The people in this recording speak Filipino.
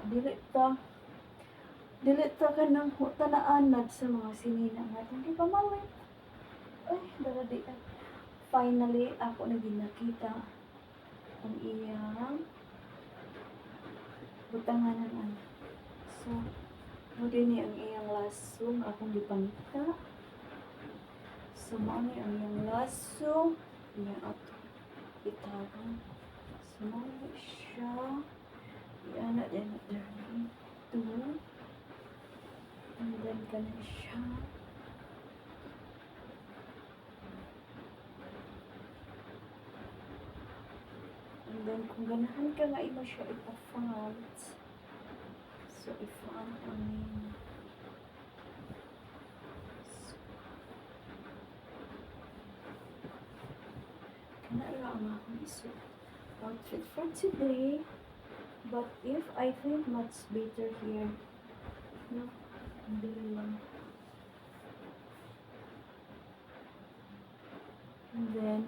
dili ta ka nang tanaanad sa mga sinina nga hindi pa mawit. Ay, daradi ay. Finally, ako na ginakita ang iyang butanganan ana. So, mo din ang iyang laso nga akong gipangita. So, mao ni ang iyang laso. Iyang ato itagan. So, mao ni siya. Iana din na ito. And then, kanan siya. And then, kung ganahan ka nga imo siya ipa-font. So, i-font ang name. Kana lang ang akong isuot outfit for today. But if I think much better here, no, hindi lang. And then,